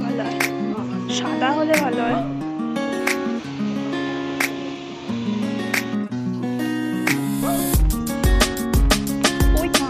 ভালো হয়, সাদা হলে ভালো হয়। ওই না,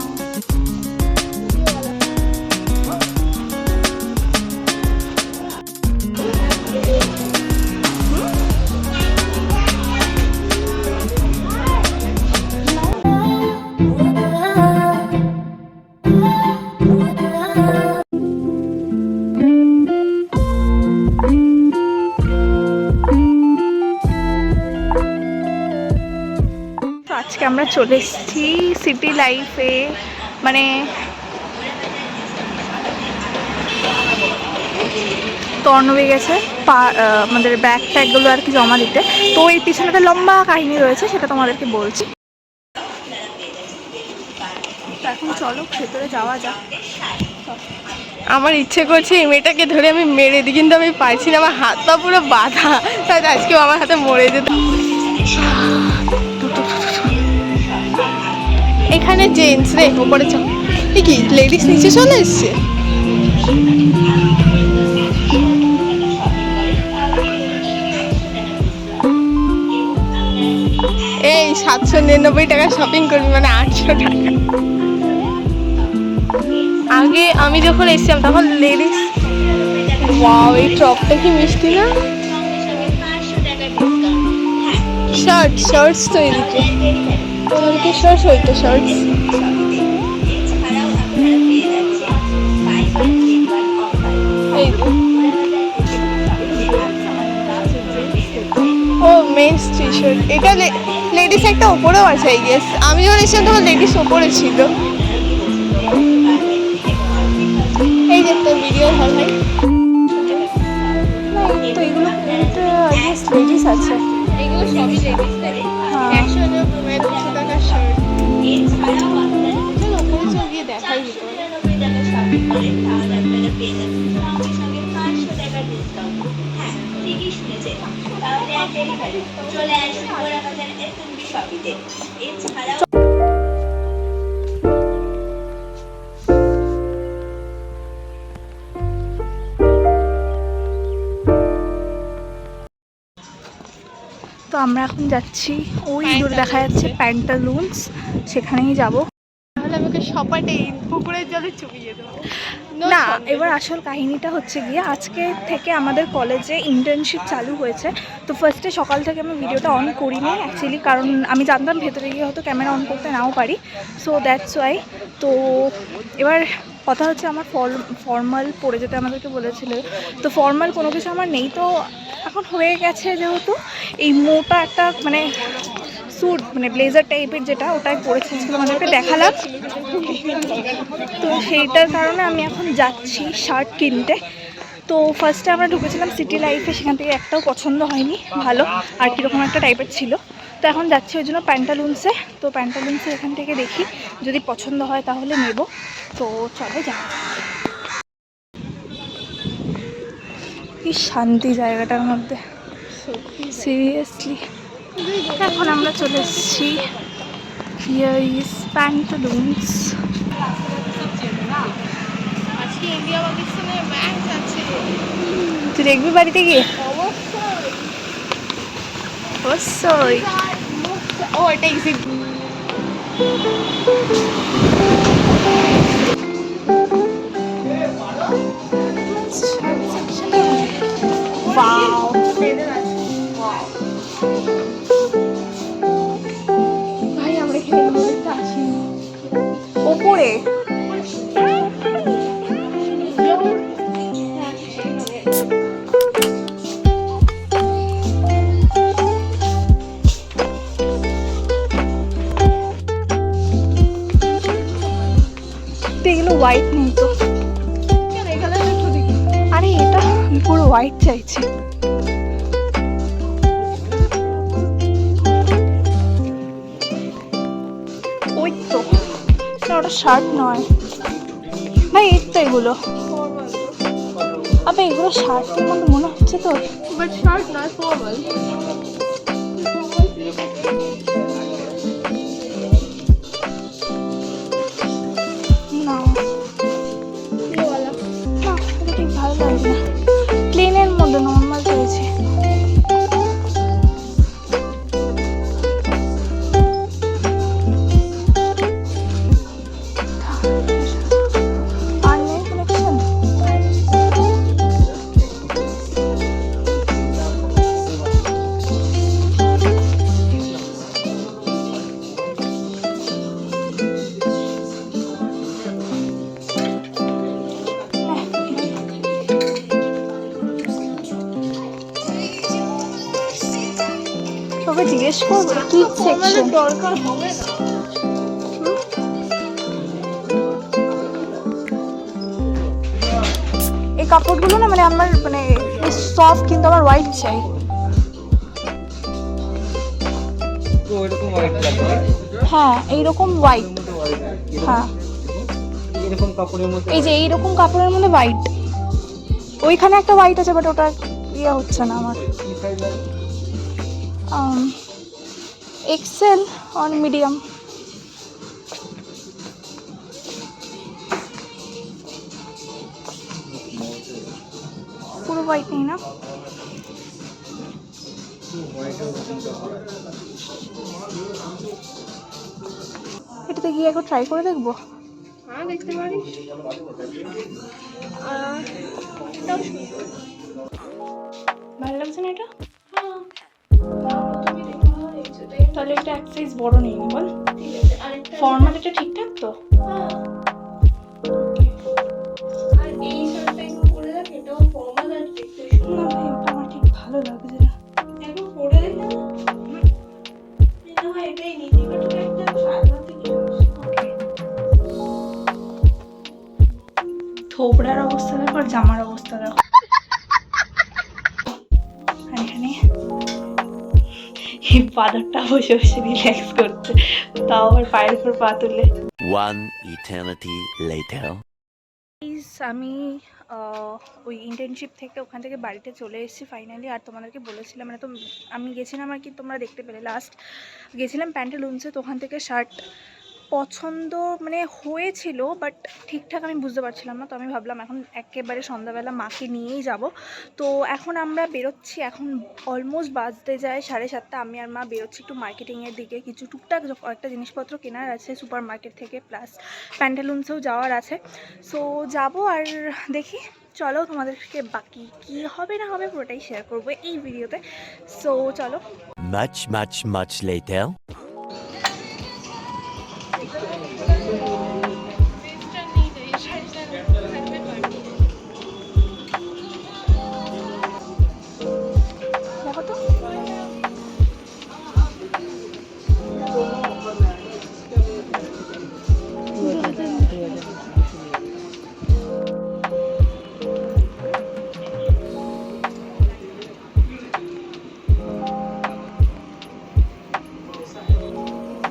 আজকে আমরা চলে এসেছি সিটি লাইফে, মানে তো অর্ণবে গেছে আমাদের ব্যাগ ট্যাগগুলো আর কি জমা দিতে। তো এই পিছনে একটা লম্বা কাহিনী রয়েছে, সেটা তোমাদেরকে বলছি। তো এখন চলো ভেতরে যাওয়া যাক। আমার ইচ্ছে করছে এই মেয়েটাকে ধরে আমি মেরে দিই, কিন্তু আমি পারছি না, আমার হাত পা পুরো বাঁধা, তাই আজকেও আমার হাতে মরে যেত। এখানে জেন্টস রে, ওপরে চল। কি লেডিস নিচে চলে এসছে? এই 799 টাকা শপিং করবি, মানে 800 টাকা। আগে আমি যখন এসেছিলাম তখন লেডিস। ওয়াও, এই টপটা কি মিষ্টি না? শার্টস তো এদিকে, কি শার্টস, ওই তো শার্টস। এই ও মেন্স টি শার্ট, এটা লেডিস একটা ওপরেও আছে আই গেস। আমি যখন এসেছিলাম তখন লেডিস ওপরে ছিল। এই যে একটা ভিডিও হল ভাই। তো এগুলো লেডিস আছে, এগুলো সবই লেডিস। হ্যাঁ। 100 টাকার শার্ট। চলো ওপরে চল, গিয়ে দেখাই তো আমরা এখন যাচ্ছি, ওই দূরে দেখা যাচ্ছে প্যান্টালুনস, সেখানেই যাব। তাহলে আমাকে সপাটে পুকুরের জলে চুবিয়ে দেবো না, এবার আসল কাহিনীটা হচ্ছে গিয়ে আজকে থেকে আমাদের কলেজে ইন্টার্নশিপ চালু হয়েছে। তো ফার্স্টে সকাল থেকে আমি ভিডিওটা অন করিনি অ্যাকচুয়ালি, কারণ আমি জানতাম ভেতরে গিয়ে হয়তো ক্যামেরা অন করতে নাও পারি, সো দ্যাটস ওয়াই। তো এবার কথা হচ্ছে আমার ফর্মাল পরে যেতে আমাদেরকে বলেছিল, তো ফর্মাল কোনো কিছু আমার নেই। তো এখন হয়ে গেছে যেহেতু এই মোটা একটা মানে স্যুট, মানে ব্লেজার টাইপের যেটা, ওটাই পরেছে আমাদেরকে দেখালাম। তো সেইটার কারণে আমি এখন যাচ্ছি শার্ট কিনতে। তো ফার্স্টে আমরা ঢুকেছিলাম সিটি লাইফে, সেখান থেকে একটাও পছন্দ হয়নি ভালো, আর কীরকম একটা টাইপের ছিল। তো এখন যাচ্ছি ওই জন্য প্যান্টালুন্সে। তো প্যান্টালুন্সে এখান থেকে দেখি যদি পছন্দ হয় তাহলে নেব। তো চলো যাওয়া যাক। কি শান্তি জায়গাটার মধ্যে, সিরিয়াসলি। এখন আমরা চলে এসেছি হিয়ার ইজ প্যান্টালুন্স। আজকে ইন্ডিয়া পাকিস্তানের ম্যাচ আছে। তুই দেখবি বাড়িতে গিয়ে? অবশ্যই। ও এটা ইজি। Wow. ভাই আমরা এখানে ঘুরতে আসি ওপরে এগুলো হোয়াইট নেই তো, আরে এটা পুরো হোয়াইট চাইছি। ওই তো না, ওটা শার্ট নয় ভাই, এই তো এগুলো। আবে এগুলো শার্টের মতো মনে হচ্ছে তো, বাট শার্ট নয়, ফর্মাল। না জিজ্ঞেস করবো কি সেকশন দরকার হবে না। এই কাপড়গুলো না মানে আমার মানে সফট, কিন্তু আমার হোয়াইট চাই। হ্যাঁ এইরকম হোয়াইট, হ্যাঁ এই যে এইরকম কাপড়ের মধ্যে হোয়াইট, ওইখানে একটা হোয়াইট আছে বাট ওটা ইয়ে হচ্ছে না আমার। Excel on medium. পুরো হোয়াইট নেই না? এটাতে গিয়ে একবার ট্রাই করে দেখবো। হ্যাঁ দেখতে পারিস। ভালো লাগছে না এটা? তাহলে এটা এক সাইজ বড় নেই বল। ফর্মাল এটা ঠিকঠাক তো? আর এই শার্টটা একটু পরে দেখ, এটাও ফর্মাল আর দেখতে না ভাই ওটা আমার ঠিক ভালো লাগছে না। একটু পরে দেখ না। এটা হয় এটাই নিতে, বাট একটা সাদা থেকে থোবড়ার অবস্থা দেখো আর জামার অবস্থা দেখো। আর এখানে এই পাদরটা বসে বসে রিল্যাক্স করছে, তাও আবার পায়ের উপর পা তুলে। One eternity later. আমি ওই ইন্টার্নশিপ থেকে ওখান থেকে বাড়িতে চলে এসেছি ফাইনালি। আর তোমাদেরকে বলেছিলাম মানে তো আমি গেছিলাম আর কি, তোমরা দেখতে পেলে লাস্ট গেছিলাম প্যান্টালুন্সে, তো ওখান থেকে শার্ট পছন্দ মানে হয়েছিল বাট ঠিকঠাক আমি বুঝতে পারছিলাম না। তো আমি ভাবলাম এখন একেবারে সন্ধ্যাবেলা মাকে নিয়েই যাব। তো এখন আমরা বেরোচ্ছি, এখন অলমোস্ট বাজতে যায় 7:30। আমি আর মা বেরোচ্ছি একটু মার্কেটিংয়ের দিকে, কিছু টুকটাক কয়েকটা জিনিসপত্র কেনার আছে সুপার মার্কেট থেকে, প্লাস প্যান্টালুন্সেও যাওয়ার আছে। সো যাব আর দেখি, চলো তোমাদেরকে বাকি কি হবে না হবে পুরোটাই শেয়ার করবো এই ভিডিওতে। সো চলো। Much later. দেখো তো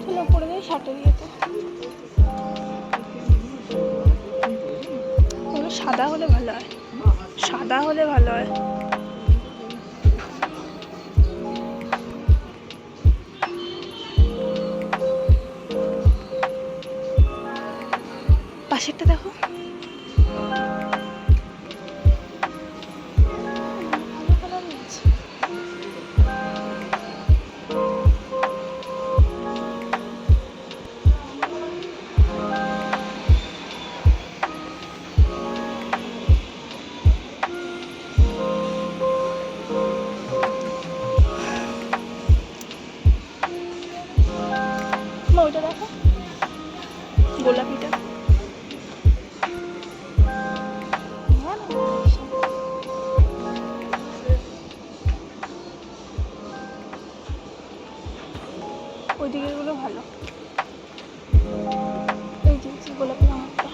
চলো পরে যাই শার্টের ইয়েতে। ওগুলো সাদা হলে ভালো হয়, সাদা হলে ভালো হয়। পাশেরটা দেখো, ভালো কালার নিয়েছে। ওইটা দেখো গোলাপিটা, ওই দিকের গুলো ভালো। এই যে গোলাপি রঙটা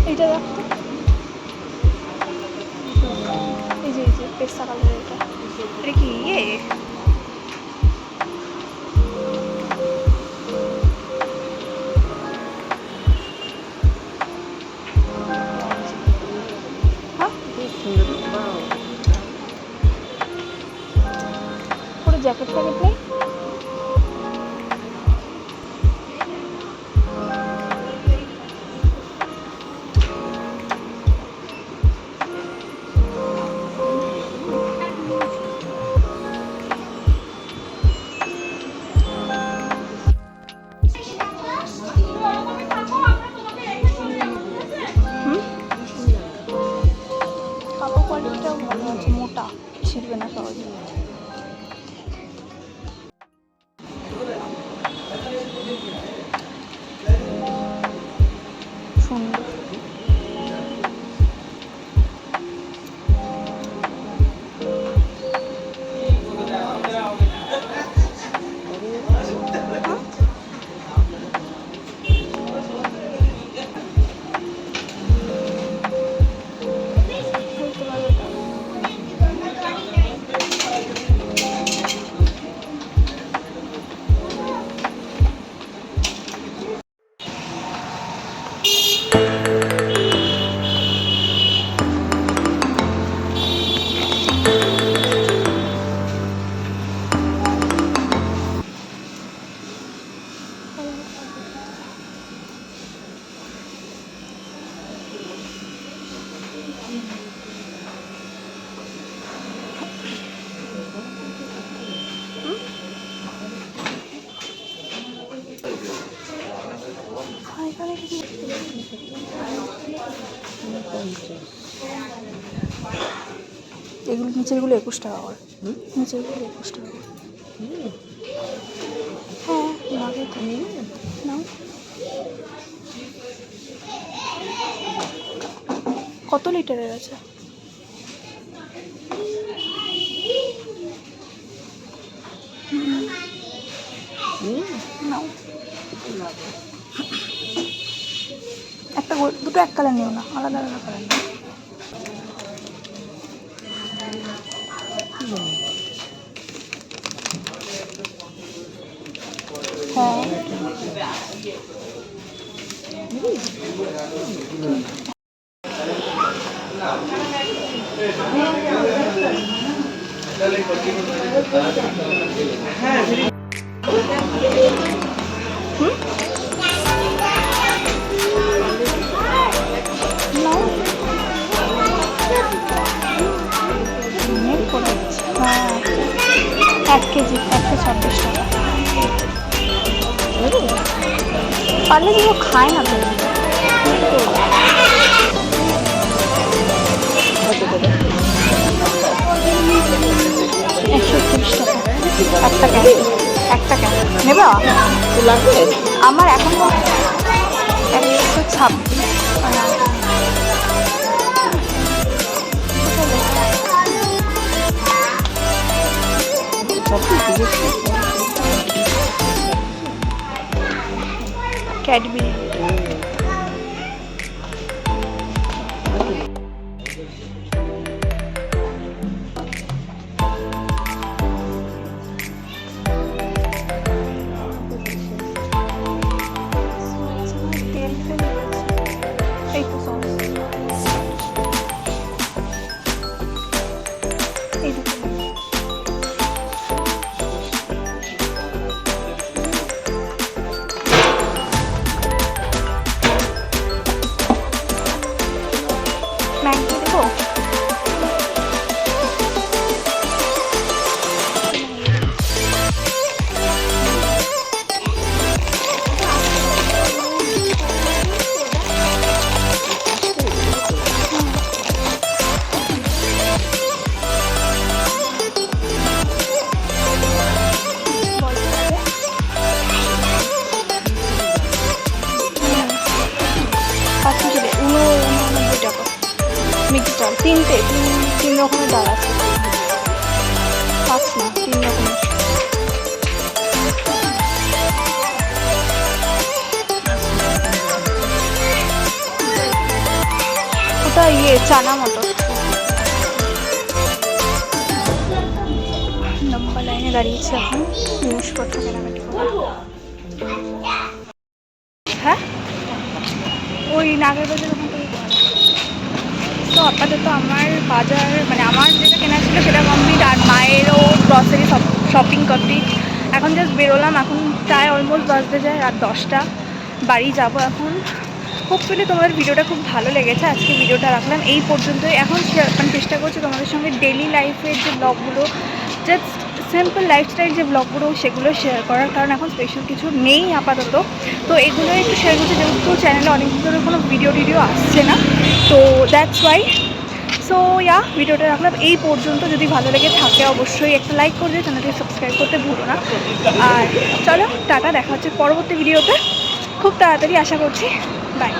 এইটা দেখো, এই যে পেস্তা কালারের এটা, এটা কি ইয়ে পুরো জ্যাকেট প্যাকেট নেই। এগুলো নিচেরগুলো 21 টাকা করে, নিচেরগুলো 21 টাকা করে। হ্যাঁ লাগে তো, নাও। কত লিটারের আছে? নাও একটা, দুটো এক কালার নিও না, আলাদা আলাদা কালার নিও। হ্যাঁ নাও। হ্যাঁ 1 কেজি, 126 টাকা। পারলে যেগুলো খায় না তো। 130 টাকা একটা ক্যান, একটা ক্যান নেবে? আমার এখন 126। ক্যাডবেরি। এই তো সস, এই দুটো ম্যাগি দেবো। মিক্সড ডাল তিন রকমের ডাল আছে, 5 না 3 রকমের। ওটা চানা মটর। লম্বা লাইনে দাঁড়িয়েছে এখন জিনিসপত্র কেনাকাটি করে। হ্যাঁ ওই নাগের বাজার ওখান থেকে। তো আপাতত আমার বাজার মানে আমার যেটা কেনা ছিল সেটা কমপ্লিট, আর মায়েরও গ্রসারি শপিং কমপ্লিট। এখন জাস্ট বেরোলাম, এখন প্রায় অলমোস্ট বাজতে যায় রাত 10টা। বাড়ি যাব এখন। হোপফুলি তোমাদের ভিডিওটা খুব ভালো লেগেছে। আজকে ভিডিওটা রাখলাম এই পর্যন্তই। এখন মানে চেষ্টা করছি তোমাদের সঙ্গে ডেলি লাইফের যে ব্লগগুলো, জাস্ট সিম্পল লাইফস্টাইল যে ব্লগগুলো সেগুলো শেয়ার করার, কারণ এখন স্পেশাল কিছু নেই আপাতত। তো এগুলো একটু শেয়ার করছি, যেহেতু চ্যানেলে অনেক ধরনের কোনো ভিডিও আসছে না, তো দ্যাটস ওয়াই। সো ভিডিওটা রাখলাম এই পর্যন্ত। যদি ভালো লেগে থাকে অবশ্যই একটা লাইক করে দিও, চ্যানেলটি সাবস্ক্রাইব করতে ভুলো না। আর চলো টাটা, দেখা হচ্ছে পরবর্তী ভিডিওতে খুব তাড়াতাড়ি আশা করছি। বাই।